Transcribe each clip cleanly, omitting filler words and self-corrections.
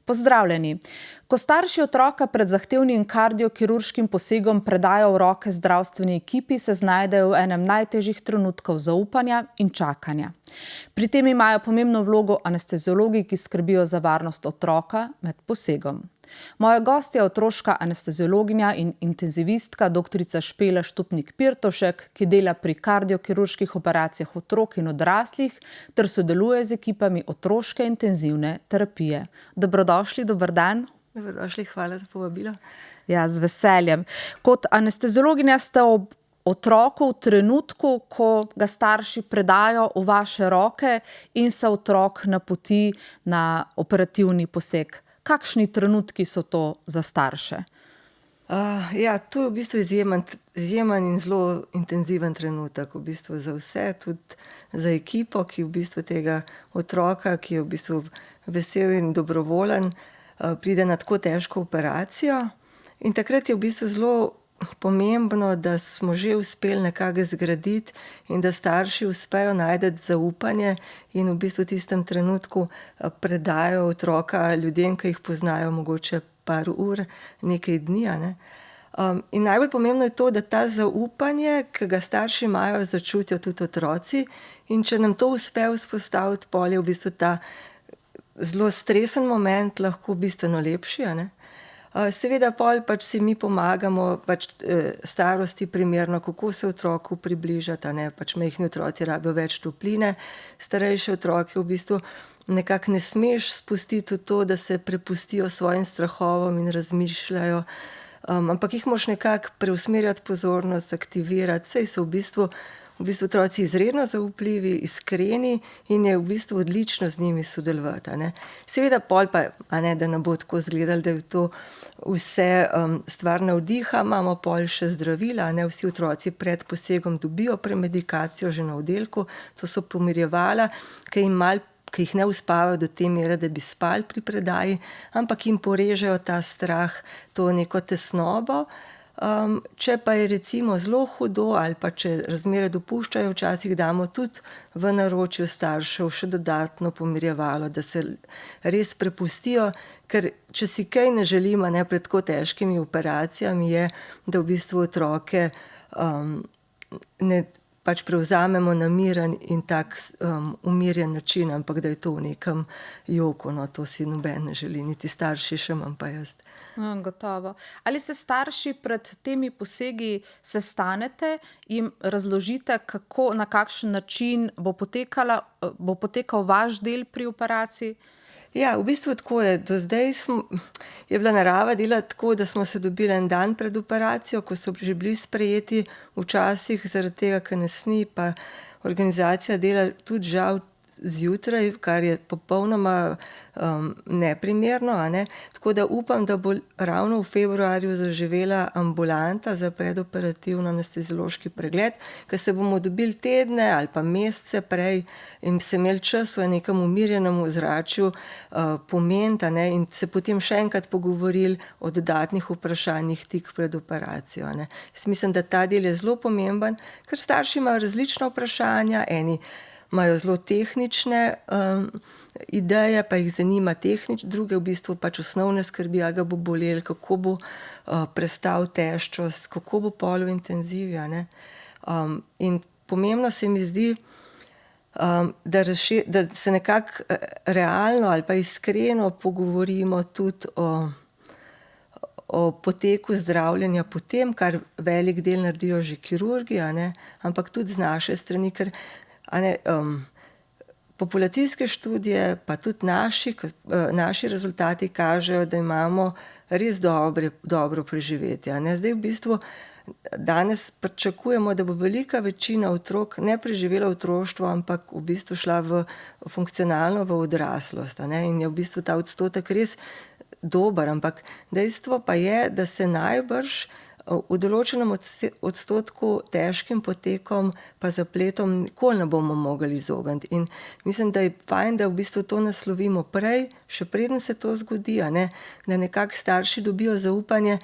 Pozdravljeni. Ko starši otroka pred zahtevnim kardiokirurškim posegom predajo v roke zdravstveni ekipi, se znajdejo v enem najtežjih trenutkov zaupanja in čakanja. Pri tem imajo pomembno vlogo anesteziologi, ki skrbijo za varnost otroka med posegom. Moja gostja je otroška anesteziologinja in intenzivistka dr. Špela Štupnik-Pirtovšek, ki dela pri kardiokirurških operacijah otrok in odraslih ter sodeluje z ekipami otroške intenzivne terapije. Dobrodošli, dober dan. Dobrodošli, hvala za povabilo. Ja, z veseljem. Kot anesteziologinja ste ob otroku v trenutku, ko ga starši predajo v vaše roke in se otrok napoti na operativni poseg. Kakšni trenutki so to za starše? To je v bistvu izjemen in zelo intenziven trenutek v bistvu za vse, tudi za ekipo, ki v bistvu tega otroka, ki je v bistvu vesel in dobrovoljen, pride na tako težko operacijo. In takrat je v bistvu zelo pomembno, da smo že uspeli nekako zgraditi in da starši uspejo najti zaupanje in v bistvu v tistem trenutku predajo otroka ljudem, ki jih poznajo mogoče par ur, nekaj dni, ne. In najbolj pomembno je to, da ta zaupanje, ki ga starši imajo, začutijo tudi otroci, in če nam to uspe vzpostaviti, pol je v bistvu ta zelo stresen moment lahko bistveno lepši, a ne. Seveda pol si mi pomagamo starosti primerno, kako se otroku približati, a ne, majhni otroci rabijo več topline, starejše otroke v bistvu nekako ne smeš spustiti v to, da se prepustijo svojim strahovom in razmišljajo, ampak jih moraš nekako preusmerjati pozornost, aktivirati, saj so v bistvu otroci izredno zaupljivi, iskreni in je v bistvu odlično z njimi sodelovati, a ne. Seveda pol pa, a ne, da ne bo tako izgledalo, da je to vse stvar navdiha, imamo pol še zdravila, a ne, vsi otroci pred posegom dobijo premedikacijo že na oddelku, to so pomirjevala, ki jih ne uspavajo do te mere, da bi spali pri predaji, ampak jim porežejo ta strah, to neko tesnobo. Če pa je recimo zelo hudo ali pa če razmere dopuščajo, včasih damo tudi v naročju staršev še dodatno pomirjevalo, da se res prepustijo, ker če si kaj ne želimo, ne, pred tako težkimi operacijami, je, da v bistvu otroke ne prevzamemo na miren in tak umirjen način, ampak da je to v nekem joku, no, to si noben ne želi, niti starši, še manj pa jaz. Gotovo. Ali se starši pred temi posegi sestanete, jim razložite, kako, na kakšen način bo potekal vaš del pri operaciji? Ja, v bistvu tako je. Do zdaj je bila narava delati tako, da smo se dobili en dan pred operacijo, ko so že bili sprejeti, včasih zaradi tega, ker nas ni, pa organizacija dela tudi žal zjutraj, kar je popolnoma neprimerno, a ne. Tako da upam, da bo ravno v februarju zaživela ambulanta za predoperativno anesteziološki pregled, ker se bomo dobili tedne ali pa mesece prej in se imeli čas v nekem umirjenem ozračju pomeniti, a ne, in se potem še enkrat pogovorili o dodatnih vprašanjih tik pred operacijo, a ne. Jaz mislim, da ta del je zelo pomemben, ker starši imajo različna vprašanja, eni imajo zelo tehnične ideje, pa jih zanima druge v bistvu osnovne skrbi, ali ga bo bolelo, kako bo prestal teščost, kako bo pol v intenzivi, a ne. In pomembno se mi zdi, da se nekako realno ali pa iskreno pogovorimo tudi o poteku zdravljenja potem, kar velik del naredijo že kirurgi, a ne, ampak tudi z naše strani, ker a ne, populacijske študije, pa tudi naši rezultati kažejo, da imamo res dobro preživetje, a ne. Zdaj v bistvu danes pričakujemo, da bo velika večina otrok ne preživela otroštvo, ampak v bistvu šla funkcionalno v odraslost, a ne, in je v bistvu ta odstotek res dober, ampak dejstvo pa je, da se najbrž v določenem odstotku težkim potekom pa zapletom nikoli ne bomo mogli izogniti. In mislim, da je fajn, da v bistvu to naslovimo prej, še preden se to zgodi, a ne, da nekako starši dobijo zaupanje,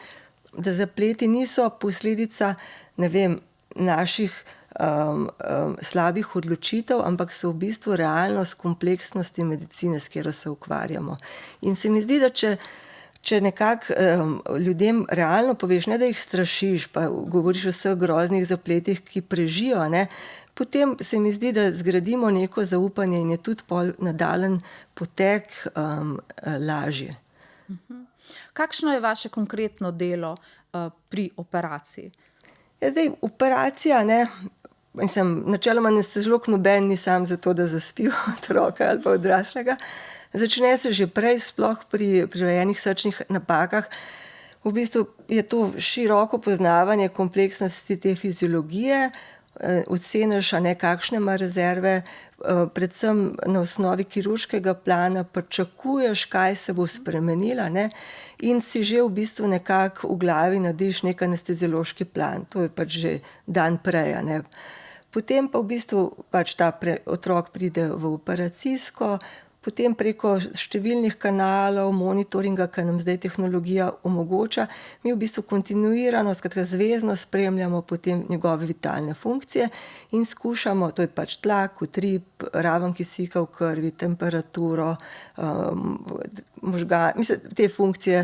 da zapleti niso posledica, ne vem, naših slabih odločitev, ampak so v bistvu realnost kompleksnosti medicine, s katero se ukvarjamo. In se mi zdi, da če nekako ljudem realno poveš, ne da jih strašiš, pa govoriš o vseh groznih zapletih, ki prežijo, ne, potem se mi zdi, da zgradimo neko zaupanje in je tudi pol nadaljen potek lažje. Kakšno je vaše konkretno delo pri operaciji? Ja, zdaj, operacija, ne, mislim, načeloma anesteziolog noben ni sam za to, da zaspi otroka ali pa odraslega. Začne se že prej, sploh pri rojenih srčnih napakah. V bistvu je to široko poznavanje kompleksnosti te fiziologije, oceniš, a ne, kakšne ima rezerve, predvsem na osnovi kirurškega plana pričakuješ, kaj se bo spremenilo, ne, in si že v bistvu nekako v glavi narediš nek anesteziološki plan. To je pač že dan prej, a ne. Potem pa v bistvu pač ta otrok pride v operacijsko, potem preko številnih kanalov, monitoringa, ki nam zdaj tehnologija omogoča, mi v bistvu kontinuirano, skratka zvezno spremljamo potem njegove vitalne funkcije in skušamo, to je pač tlak, utrip, raven kisika v krvi, temperaturo, te funkcije,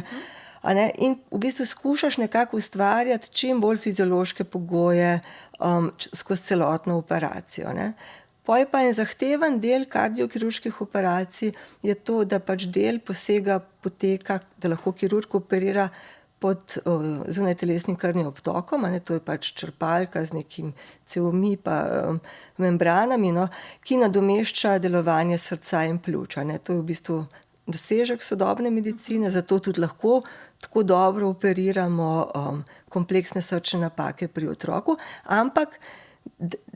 a ne, in v bistvu skušaš nekako ustvarjati čim bolj fiziološke pogoje skozi celotno operacijo, ne. Poj pa en zahteven del kardiokirurških operacij je to, da pač del posega poteka, da lahko kirurg operira pod zunajtelesnim krvnim obtokom, a ne, to je pač črpalka z nekim cevmi pa membranami, no, ki nadomešča delovanje srca in pljuč, a ne. To je v bistvu dosežek sodobne medicine, zato tudi lahko tako dobro operiramo kompleksne srčne napake pri otroku, ampak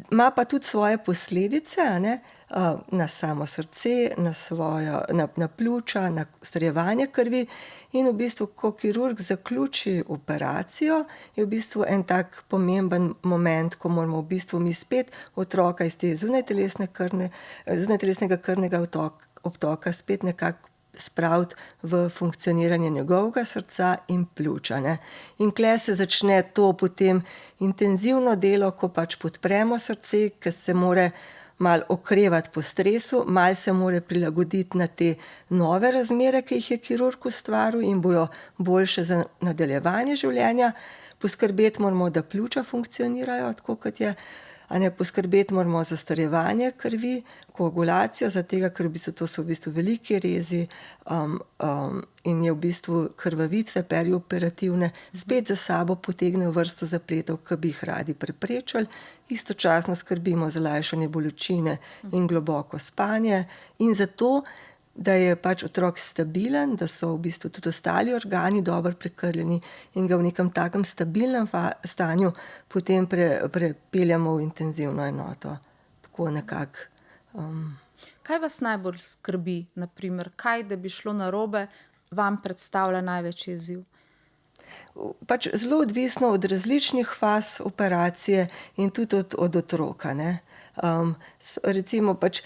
ima pa tudi svoje posledice, a ne, na samo srce, na pljuča, na strjevanje krvi in v bistvu, ko kirurg zaključi operacijo, je v bistvu en tak pomemben moment, ko moramo v bistvu mi spet otroka iz te zunajtelesnega krvnega obtoka spet nekako spraviti v funkcioniranje njegovega srca in pljuča, ne. In tule se začne to potem intenzivno delo, ko pač podpremo srce, ke se more malo okrevati po stresu, malo se more prilagoditi na te nove razmere, ki jih je kirurg ustvaril in bojo boljše za nadaljevanje življenja. Poskrbeti moramo, da pljuča funkcionirajo tako, kot je, a ne, poskrbeti moramo za strjevanje krvi, koagulacijo, zaradi tega, ker v bistvu to so v bistvu veliki rezi in je v bistvu krvavitve perioperativne spet za sabo potegnejo vrsto zapletov, ki bi jih radi preprečili. Istočasno skrbimo za lajšanje bolečine in globoko spanje in zato, da je pač otrok stabilen, da so v bistvu tudi ostali organi dobro prekrvljeni in ga v nekem takem stabilnem stanju potem prepeljemo v intenzivno enoto. Tako nekako. Kaj vas najbolj skrbi, na primer, kaj, da bi šlo narobe, vam predstavlja največji izziv? Pač zelo odvisno od različnih faz operacije in tudi od otroka, ne. Recimo pač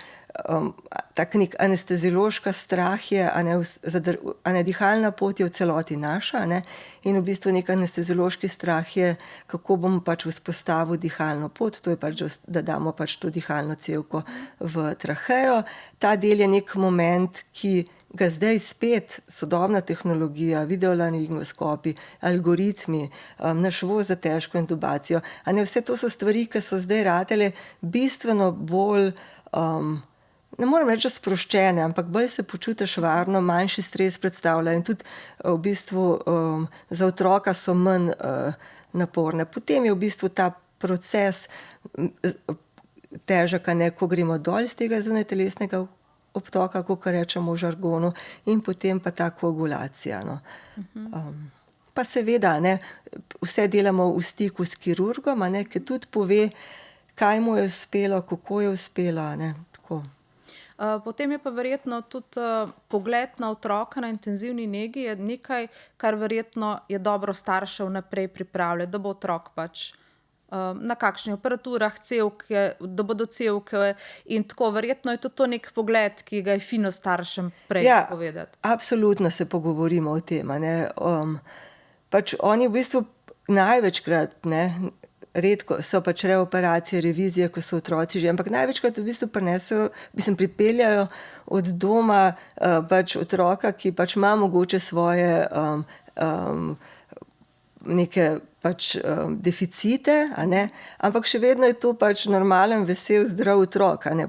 tak nek anesteziološka strah je, a ne, dihalna pot je v celoti naša, a ne, in v bistvu nek anesteziološki strah je, kako bomo pač vzpostavil dihalno pot, to je pač, da damo pač to dihalno cevko v trahejo. Ta del je nek moment, ki ga zdaj spet sodobna tehnologija, videolaringnoskopi, algoritmi, naš voz za težko intubacijo, a ne, vse to so stvari, ki so zdaj ratale bistveno bolj, ne morem reči sproščene, ampak bolj se počutiš varno, manjši stres predstavlja in tudi v bistvu za otroka so manj naporne. Potem je v bistvu ta proces težek, a ne, ko gremo dol iz tega zunajtelesnega obtoka, kakor rečemo v žargonu, in potem pa ta koagulacija, no. Pa seveda, a ne, vse delamo v stiku s kirurgom, a ne, ki tudi pove, kaj mu je uspelo, kako je uspelo, a ne, tako. Potem je pa verjetno tudi pogled na otroka na intenzivni negi je nekaj, kar verjetno je dobro staršev naprej pripravljati, da bo otrok pač na kakšnih aparaturah, cevke, da bodo cevke in tako. Verjetno je tudi to nek pogled, ki ga je fino staršem prej povedati. Ja, absolutno se pogovorimo o tem, a ne. Pač oni v bistvu največkrat, ne, redko so pač reoperacije, revizije, ko so otroci že, ampak največkrat v bistvu prinesejo, pripeljajo od doma pač otroka, ki pač ima mogoče svoje neke pač deficite, a ne, ampak še vedno je to pač normalen, vesel, zdrav otrok, a ne.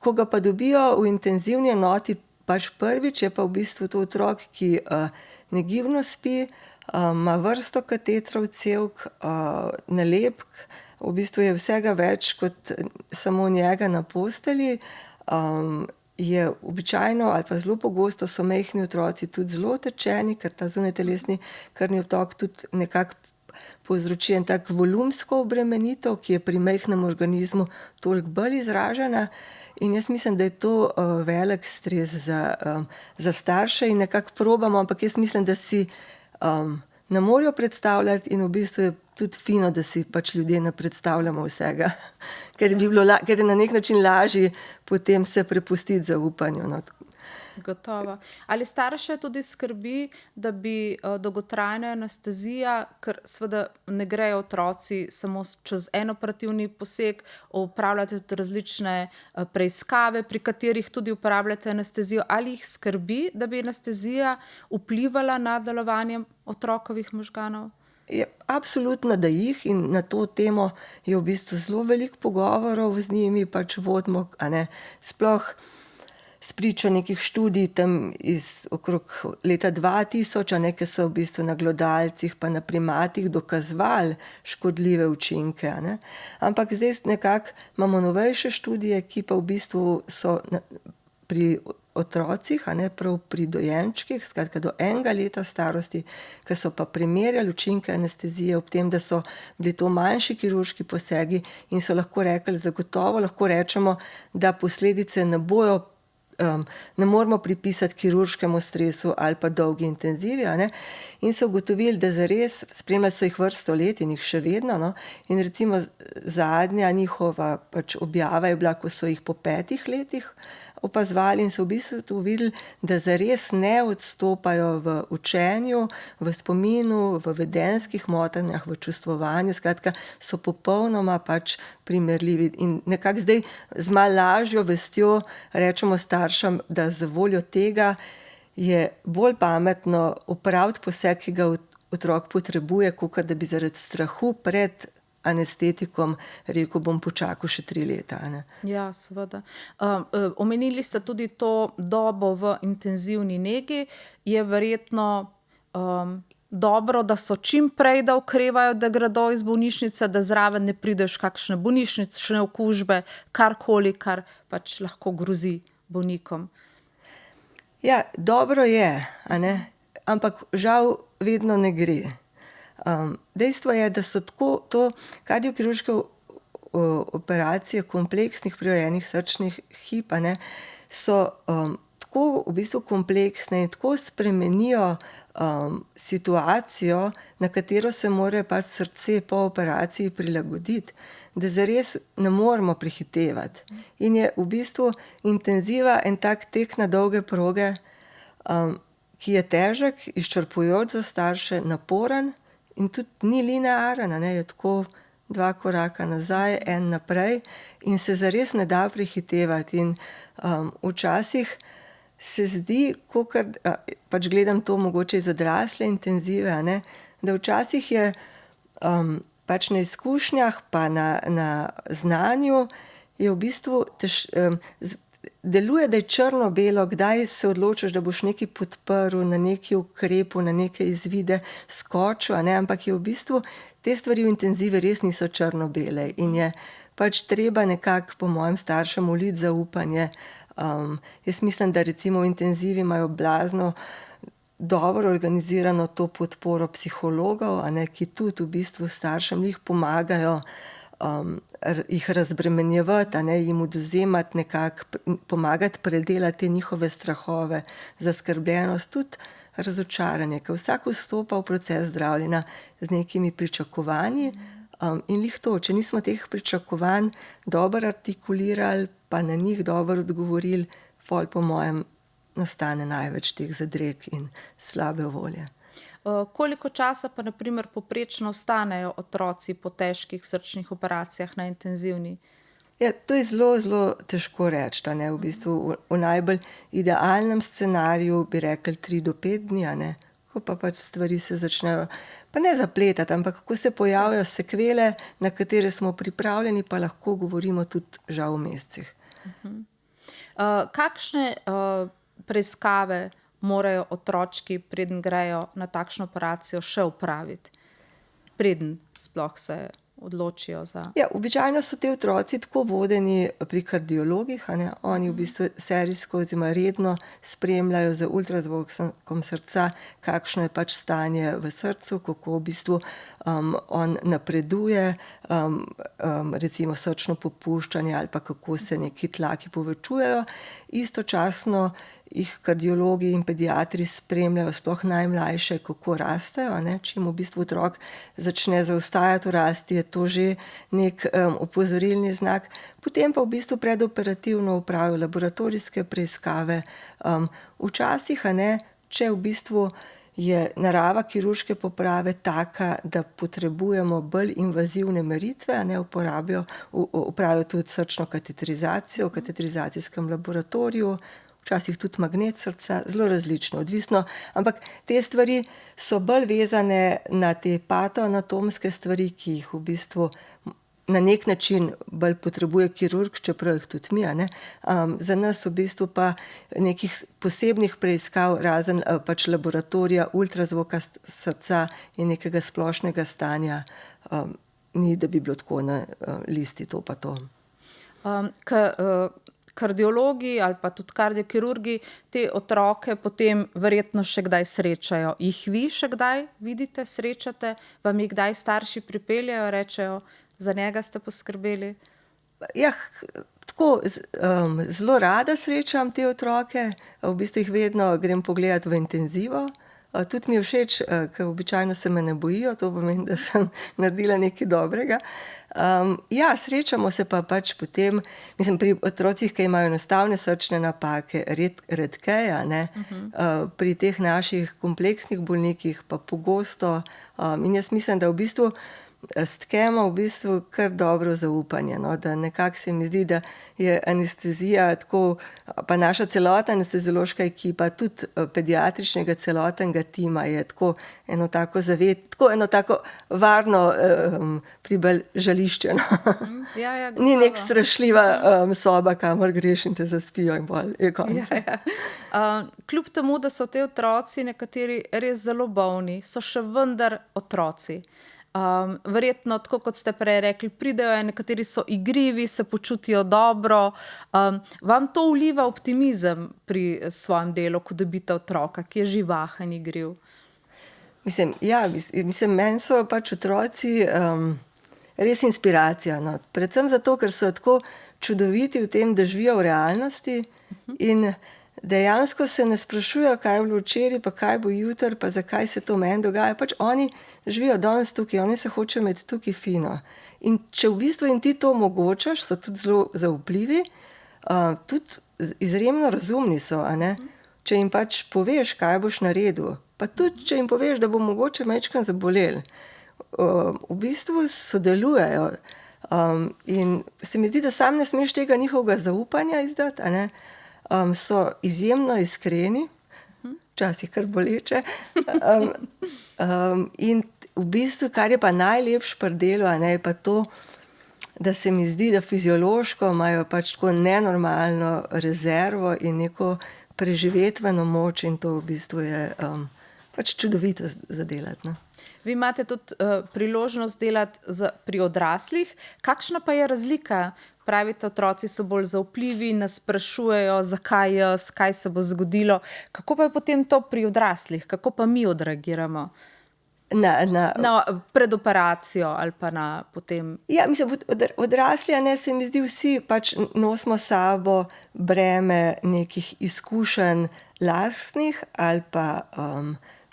Ko ga pa dobijo v intenzivni enoti pač prvič, je pa v bistvu to otrok, ki negibno spi, ima vrsto katetrov, cevk, nalepk, v bistvu je vsega več kot samo njega na postelji, je običajno ali pa zelo pogosto so majhni otroci tudi zelo otečeni, ker ta zunajtelesni krvni obtok tudi nekako povzroči en tak volumsko obremenitev, ki je pri majhnem organizmu toliko bolj izražena. In jaz mislim, da je to velik stres za starše in nekako probamo, ampak jaz mislim, da si ne morejo predstavljati in v bistvu je tudi fino, da si pač ljudje ne predstavljamo vsega, ker je na nek način lažje potem se prepustiti zaupanju, no. Gotovo. Ali starše tudi skrbi, da bi dolgotrajna anestezija, ker seveda ne grejo otroci samo čez en operativni poseg, opravljate tudi različne preiskave, pri katerih tudi uporabljate anestezijo, ali jih skrbi, da bi anestezija vplivala na delovanje otrokovih možganov? Absolutno, da jih, in na to temo je v bistvu zelo veliko pogovorov z njimi, pač vodimo, a ne, sploh spričo nekih študij tam iz okrog leta 2000, a ne, ki so v bistvu na glodalcih pa na primatih dokazovali škodljive učinke, a ne. Ampak zdaj nekako imamo novejše študije, ki pa v bistvu so pri otrocih, a ne, prav pri dojenčkih, skratka do 1 leta starosti, ki so pa primerjali učinke anestezije ob tem, da so bili to manjši kirurški posegi in so lahko rekli, zagotovo lahko rečemo, da posledice ne moramo pripisati kirurškemu stresu ali pa dolgi intenzivi, a ne, in so ugotovili, da zares, spremljali so jih vrsto let in jih še vedno, no, in recimo zadnja njihova pač objava je bila, ko so jih po 5 letih opazovali in so v bistvu videli, da zares ne odstopajo v učenju, v spominu, v vedenjskih motenjah, v čustvovanju, skratka so popolnoma pač primerljivi in nekako zdaj z malo lažjo vestjo rečemo staršem, da za voljo tega je bolj pametno opraviti poseg, ki ga otrok potrebuje, kakor da bi zaradi strahu pred anestetikom rekel, bom počakal še 3 leta, a ne. Ja, seveda. Omenili ste tudi to dobo v intenzivni negi. Je verjetno dobro, da so čim prej, da okrevajo, da gredo iz bolnišnice, da zraven ne prideš kakšne bolnišnične okužbe, karkoli, kar pač lahko grozi bolnikom. Ja, dobro je, a ne, ampak žal vedno ne gre. Dejstvo je, da so tako to kardiokirurške operacije kompleksnih prirojenih srčnih hip, a ne, so tako v bistvu kompleksne in tako spremenijo situacijo, na katero se mora pač srce po operaciji prilagoditi, da zares ne moremo prehitevati. In je v bistvu intenziva en tak tek na dolge proge, ki je težek, izčrpujoč za starše, naporen in tudi ni linearen, a ne, je tako 2 koraka nazaj, 1 naprej in se zares ne da prehitevati in včasih se zdi, kakor pač gledam to mogoče iz odrasle intenzive, a ne, da včasih je pač na izkušnjah pa na znanju je v bistvu deluje, da je črno-belo, kdaj se odločiš, da boš nekaj podprl, na neki ukrep, na neke izvide skočil, a ne, ampak je v bistvu te stvari v intenzivi res niso črno-bele in je pač treba nekako po mojem staršem vliti zaupanje. Jaz mislim, da recimo v intenzivi imajo blazno dobro organizirano to podporo psihologov, a ne, ki tudi v bistvu staršem jih pomagajo jih razbremenjevati, a ne, jim odvzemati nekako, pomagati predelati te njihove strahove, zaskrbljenost, tudi razočaranje, ker vsak vstopa v proces zdravljenja z nekimi pričakovanji in lih to, če nismo teh pričakovanj dobro artikulirali, pa na njih dobro odgovorili, pol po mojem nastane največ teh zadreg in slabe volje. Koliko časa pa naprimer poprečno ostanejo otroci po težkih srčnih operacijah na intenzivni? Ja, to je zelo, zelo težko reči, a ne, v bistvu v najbolj idealnem scenariju bi rekli 3 do 5 dni, a ne, ko pa pač stvari se začnejo, pa ne zapletati, ampak ko se pojavijo sekvele, na katere smo pripravljeni, pa lahko govorimo tudi žal o mesecih. Kakšne preiskave morajo otročki, preden grejo na takšno operacijo, še opraviti? Preden sploh se odločijo za... Ja, običajno so te otroci tako vodeni pri kardiologih, a ne, oni v bistvu serijsko oziroma redno spremljajo z ultrazvokom srca, kakšno je pač stanje v srcu, kako v bistvu on napreduje, recimo srčno popuščanje ali pa kako se neki tlaki povečujejo. Istočasno jih kardiologi in pediatri spremljajo, sploh najmlajše, kako rastejo, a ne. Čim v bistvu otrok začne zaostajati v rasti, je to že nek opozorilni znak. Potem pa v bistvu predoperativno opravijo laboratorijske preiskave. Včasih, a ne, če v bistvu je narava kirurške poprave taka, da potrebujemo bolj invazivne meritve, a ne, opravijo tudi srčno kateterizacijo v kateterizacijskem laboratoriju, včasih tudi magnet srca, zelo različno, odvisno, ampak te stvari so bolj vezane na te patoanatomske stvari, ki jih v bistvu na nek način bolj potrebuje kirurg, čeprav jih tudi mi, a ne. Za nas v bistvu pa nekih posebnih preiskav, razen pač laboratorija, ultrazvoka srca in nekega splošnega stanja, ni, da bi bilo tako na listi to pa to. Kardiologi ali pa tudi kardiokirurgi te otroke potem verjetno še kdaj srečajo. Jih vi še kdaj vidite, srečate? Vam jih kdaj starši pripeljejo, rečejo, za njega ste poskrbeli? Ja, tako zelo rada srečam te otroke, v bistvu jih vedno grem pogledat v intenzivo. Tudi mi je všeč, ker običajno se me ne bojijo, to pomeni, da sem naredila nekaj dobrega. Ja, srečamo se pa pač potem, mislim, pri otrocih, ki imajo enostavne srčne napake, redkeje, a ne. Pri teh naših kompleksnih bolnikih pa pogosto, in jaz mislim, da v bistvu stkemo v bistvu kar dobro zaupanje, no, da nekako se mi zdi, da je anestezija tako, pa naša celotna anesteziološka ekipa, tudi pediatričnega celotnega tima je tako eno tako tako eno tako varno pribežališče, no. Ja, Ni nek strašljiva soba, kamor greš in te zaspijo in pol je konec. Kljub temu, da so te otroci nekateri res zelo bolni, so še vendar otroci. Verjetno, tako kot ste prej rekli, pridejo, nekateri so igrivi, se počutijo dobro. Vam to vliva optimizem pri svojem delu, ko dobite otroka, ki je živahen, igriv? Mislim, ja, meni so pač otroci res inspiracija, no. Predvsem zato, ker so tako čudoviti v tem, da živijo v realnosti in dejansko se ne sprašujejo, kaj je bilo včeraj, pa kaj bo jutri, pa zakaj se to meni dogaja. Pač oni živijo danes tukaj, oni se hočejo imeti tukaj fino. In če v bistvu jim ti to omogočaš, so tudi zelo zaupljivi, tudi izjemno razumni so, a ne. Če jim pač poveš, kaj boš naredil, pa tudi, če jim poveš, da bo mogoče majčkeno zabolel, v bistvu sodelujejo. In se mi zdi, da sam ne smeš tega njihovega zaupanja izdati, a ne. So izjemno iskreni, včasih kar boleče. In v bistvu, kar je pa najlepše pri delu, a ne, je pa to, da se mi zdi, da fiziološko imajo pač tako nenormalno rezervo in neko preživetveno moč in to v bistvu je pač čudovito za delati, no. Vi imate tudi priložnost delati pri odraslih. Kakšna pa je razlika? Pravite, otroci so bolj zaupljivi, nas sprašujejo, zakaj jaz, kaj se bo zgodilo. Kako pa je potem to pri odraslih? Kako pa mi odreagiramo? Pred operacijo ali pa na potem... Ja, mislim, odrasli, a ne, se mi zdi, vsi pač nosimo s sabo breme nekih izkušenj lastnih ali pa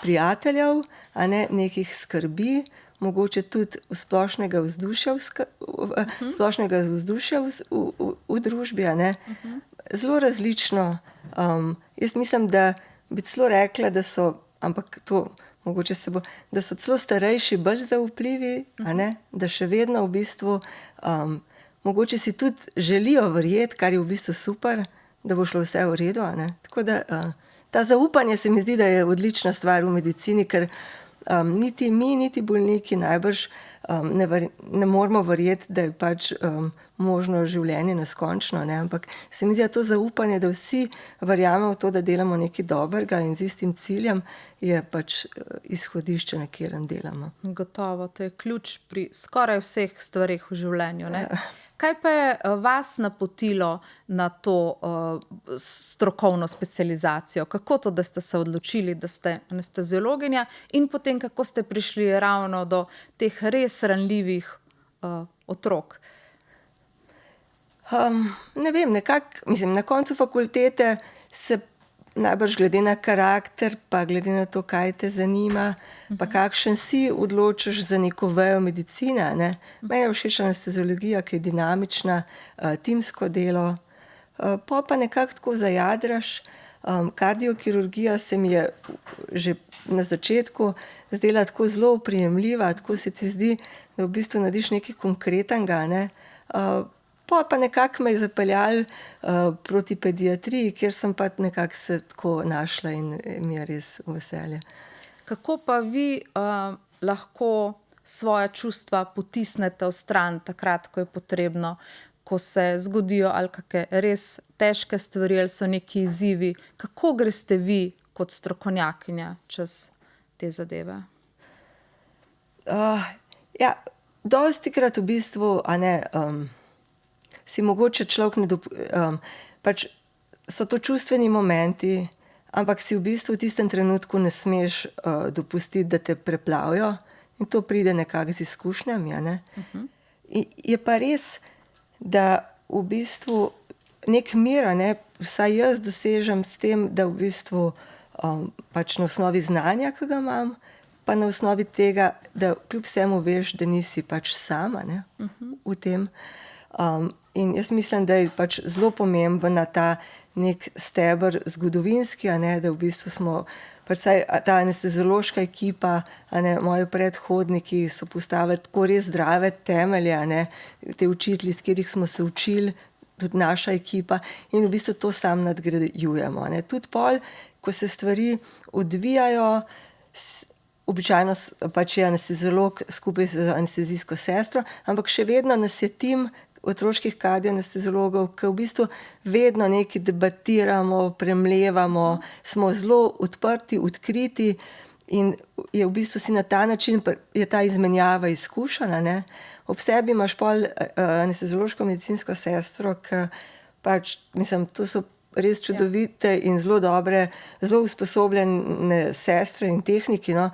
prijateljev, a ne, nekih skrbi, mogoče tudi splošnega vzdušja v družbi, a ne. Zelo različno. Jaz mislim, da bi celo rekla, da so, ampak to mogoče da so celo starejši bolj zaupljivi, a ne, da še vedno v bistvu mogoče si tudi želijo verjeti, kar je v bistvu super, da bo šlo vse v redu, a ne. Tako da ta zaupanje se mi zdi, da je odlična stvar v medicini, ker niti mi, niti bolniki najbrž ne moramo verjeti, da je pač možno življenje neskončno, ne, ampak se mi zdi, da to zaupanje, da vsi verjamemo v to, da delamo nekaj dobrega in z istim ciljem, je pač izhodišče, na katerem delamo. Gotovo, to je ključ pri skoraj vseh stvareh v življenju, ne? Kaj pa je vas napotilo na to strokovno specializacijo? Kako to, da ste se odločili, da ste anesteziologinja, in potem kako ste prišli ravno do teh res ranljivih otrok? Ne vem, nekako, mislim, na koncu fakultete se najbrž glede na karakter, pa glede na to, kaj te zanima, pa kakšen si, odločiš za neko vejo medicine, ne. Meni je všeč anesteziologija, ki je dinamična, timsko delo. Pol pa nekako tako zajadraš. Kardiokirurgija se mi je že na začetku zdela tako zelo oprijemljiva, tako se ti zdi, da v bistvu narediš nekaj konkretnega, ne. Pol pa nekako me je zapeljalo proti pediatriji, kjer sem pa nekako se tako našla in mi je res veselje. Kako pa vi lahko svoja čustva potisnete vstran takrat, ko je potrebno, ko se zgodijo ali kake res težke stvari ali so neki izzivi? Kako greste vi kot strokovnjakinja čez te zadeve? Ja, dostikrat v bistvu, a ne, si mogoče človek pač so to čustveni momenti, ampak si v bistvu v tistem trenutku ne smeš dopustiti, da te preplavijo, in to pride nekako z izkušnjami, a ne. Je pa res, da v bistvu neki mir, a ne, vsaj jaz dosežem s tem, da v bistvu pač na osnovi znanja, ki ga imam, pa na osnovi tega, da kljub vsemu veš, da nisi pač sama, ne, v tem. In jaz mislim, da je pač zelo pomemben ta nek steber zgodovinski, a ne, da v bistvu smo, pač saj ta anesteziološka ekipa, a ne, moji predhodniki so postavili tako res zdrave temelje, a ne, te učitelji, s katerih smo se učili, tudi naša ekipa, in v bistvu to sam nadgrajujemo, a ne. Tudi pol, ko se stvari odvijajo, običajno pač je anesteziolog skupaj z anestezijsko sestro, ampak še vedno nas je tim otroških kardioanesteziologov, ki v bistvu vedno nekaj debatiramo, premlevamo, smo zelo odprti, odkriti in je v bistvu si na ta način, je ta izmenjava izkušenj, a ne. Ob sebi imaš pol anesteziološko medicinsko sestro, ki pač, mislim, to so res čudovite in zelo dobre, zelo usposobljene sestre in tehniki, no,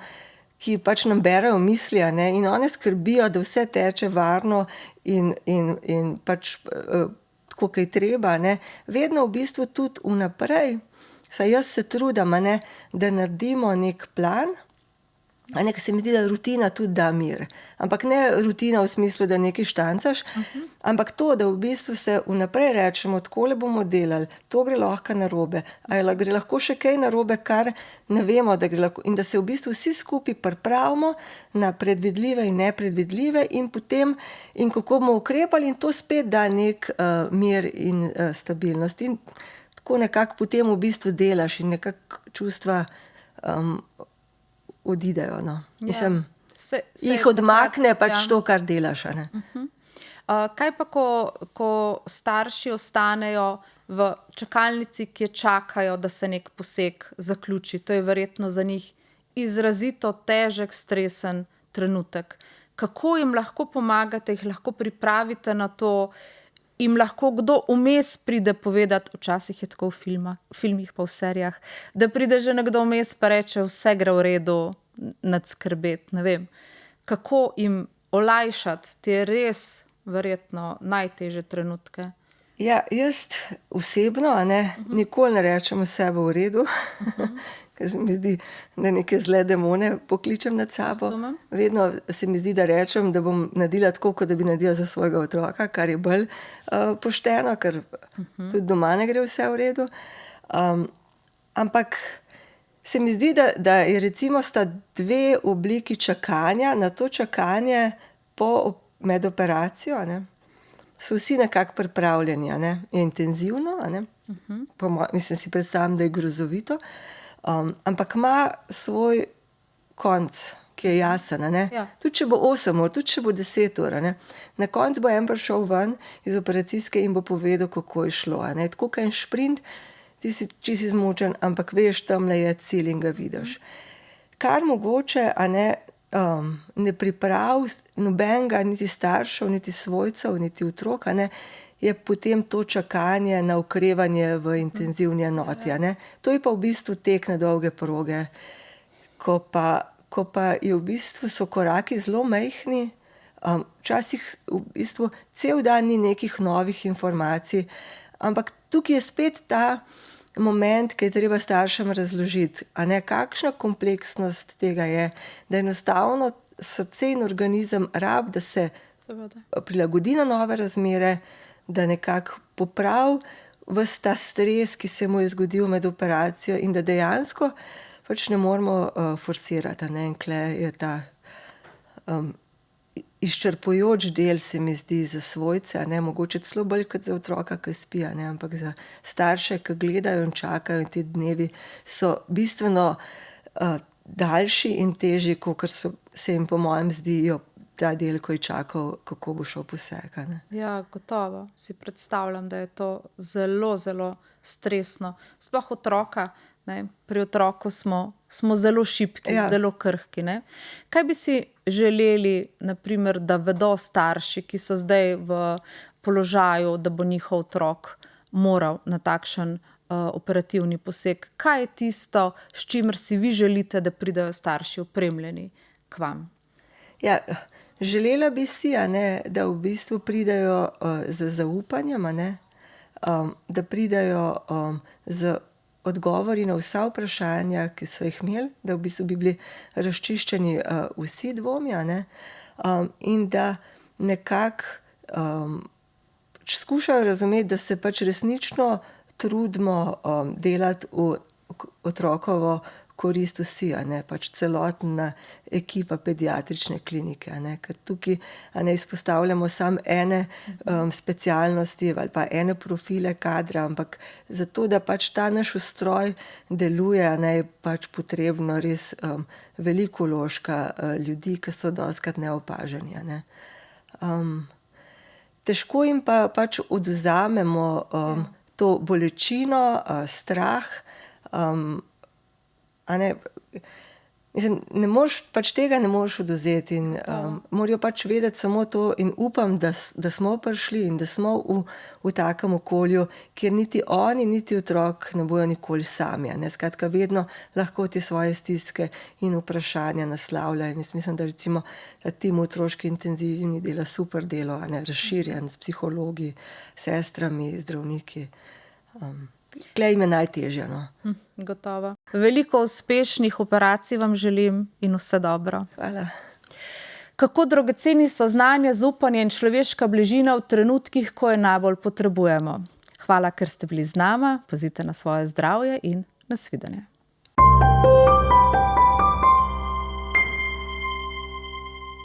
ki pač nam berejo misli, a ne, in one skrbijo, da vse teče varno in pač tako, kaj treba, ne. Vedno v bistvu tudi vnaprej, saj jaz se trudim, a ne, da naredimo neki plan, a ne, ker se mi zdi, da rutina tudi da mir. Ampak ne rutina v smislu, da nekaj štancaš, ampak to, da v bistvu se vnaprej rečemo, takole bomo delali, to gre lahko narobe, ali gre lahko še kaj narobe, kar ne vemo, da gre lahko, in da se v bistvu vsi skupaj pripravimo na predvidljive in nepredvidljive in potem, in kako bomo ukrepali, in to spet da nek mir in stabilnost. In tako nekako potem v bistvu delaš in nekako čustva odidejo, no. Mislim, jih odmakne pač to, kar delaš, a ne. Kaj pa, ko starši ostanejo v čakalnici, ki čakajo, da se nek poseg zaključi? To je verjetno za njih izrazito težek, stresen trenutek. Kako jim lahko pomagate, jih lahko pripravite na to? Jim lahko kdo vmes pride povedati, včasih je tako v filmih pa v serijah, da pride že nekdo vmes pa reče, vse gre v redu, nad skrbeti, ne vem. Kako jim olajšati te res verjetno najtežje trenutke? Ja, jaz osebno, a ne, nikoli ne rečem vse bo v redu, ker se mi zdi, da neke zle demone pokličem nad sabo. Razumem. Vedno se mi zdi, da rečem, da bom naredila tako, kot da bi naredila za svojega otroka, kar je bolj pošteno, ker tudi doma ne gre vse v redu. Ampak se mi zdi, da je recimo sta dve obliki čakanja. Na to čakanje med operacijo, a ne, so vsi nekako pripravljeni, a ne. Je intenzivno, a ne. Mislim, si predstavljam, da je grozovito. Ampak ima svoj konec, ki je jasen, a ne. Ja. Tudi če bo 8 ur, tudi če bo 10 ur, a ne. Na koncu bo en prišel ven iz operacijske in bo povedal, kako je šlo, a ne. Tako kot en šprint, ti si čisto izmučen, ampak veš, tamle je cilj in ga vidiš. Kar mogoče, a ne, ne pripravi nobenega, niti staršev, niti svojcev, niti otrok, a ne, je potem to čakanje na okrevanje v intenzivni enoti, a ne. To je pa v bistvu tek na dolge proge, ko pa je v bistvu so koraki zelo majhni, včasih v bistvu cel dan ni nekih novih informacij, ampak tukaj je spet ta moment, ki je treba staršem razložiti, a ne, kakšna kompleksnost tega je, da enostavno srce in organizem rabi, da se prilagodi na nove razmere, da nekako popravi ves ta stres, ki se mu je zgodil med operacijo in da dejansko pač ne moremo forsirati, a ne, in tule je ta izčrpujoč del, se mi zdi, za svojce, a ne, mogoče celo bolj kot za otroka, ki spi, a ne, ampak za starše, ki gledajo in čakajo, in ti dnevi so bistveno daljši in težji, kakor se jim po mojem zdijo ta del, ko je čakal, kako bo šel poseg, a ne. Ja, gotovo. Si predstavljam, da je to zelo, zelo stresno. Sploh otroka, ne. Pri otroku smo zelo šibki, Ja. zelo krhki, ne. Kaj bi si želeli, na primer, da vedo starši, ki so zdaj v položaju, da bo njihov otrok moral na takšen operativni poseg? Kaj je tisto, s čimer si vi želite, da pridejo starši opremljeni k vam? Ja, želela bi si, a ne, da v bistvu pridejo z zaupanjem, a ne, da pridejo z odgovori na vsa vprašanja, ki so jih imeli, da v bistvu bi bili razčiščeni vsi dvomi, a ne, in da nekako skušajo razumeti, da se pač resnično trudimo delati v otrokovo korist vsi, a ne, pač celotna ekipa pediatrične klinike, a ne, ker tukaj, a ne, izpostavljamo samo ene specialnosti ali pa ene profile kadra, ampak zato, da pač ta naš ustroj deluje, a ne, je pač potrebno res veliko vložka ljudi, ki so dostikrat neopaženi, a ne. Težko jim pa pač odvzamemo to bolečino, strah, a ne, mislim, ne moreš, pač tega ne moreš odvzeti in morajo pač vedeti samo to in upam, da smo prišli in da smo v takem okolju, kjer niti oni, niti otrok ne bojo nikoli sami, a ne. Skratka, vedno lahko te svoje stiske in vprašanja naslavljajo in jaz mislim, da recimo ta tim otroški intenzivni dela super delo, a ne, razširjen s psihologi, sestrami, zdravniki. Tule jim je najtežje, no. Gotovo. Veliko uspešnih operacij vam želim in vse dobro. Hvala. Kako dragoceni so znanje, zaupanje in človeška bližina v trenutkih, ko je najbolj potrebujemo. Hvala, ker ste bili z nama, pazite na svoje zdravje in nasvidenje.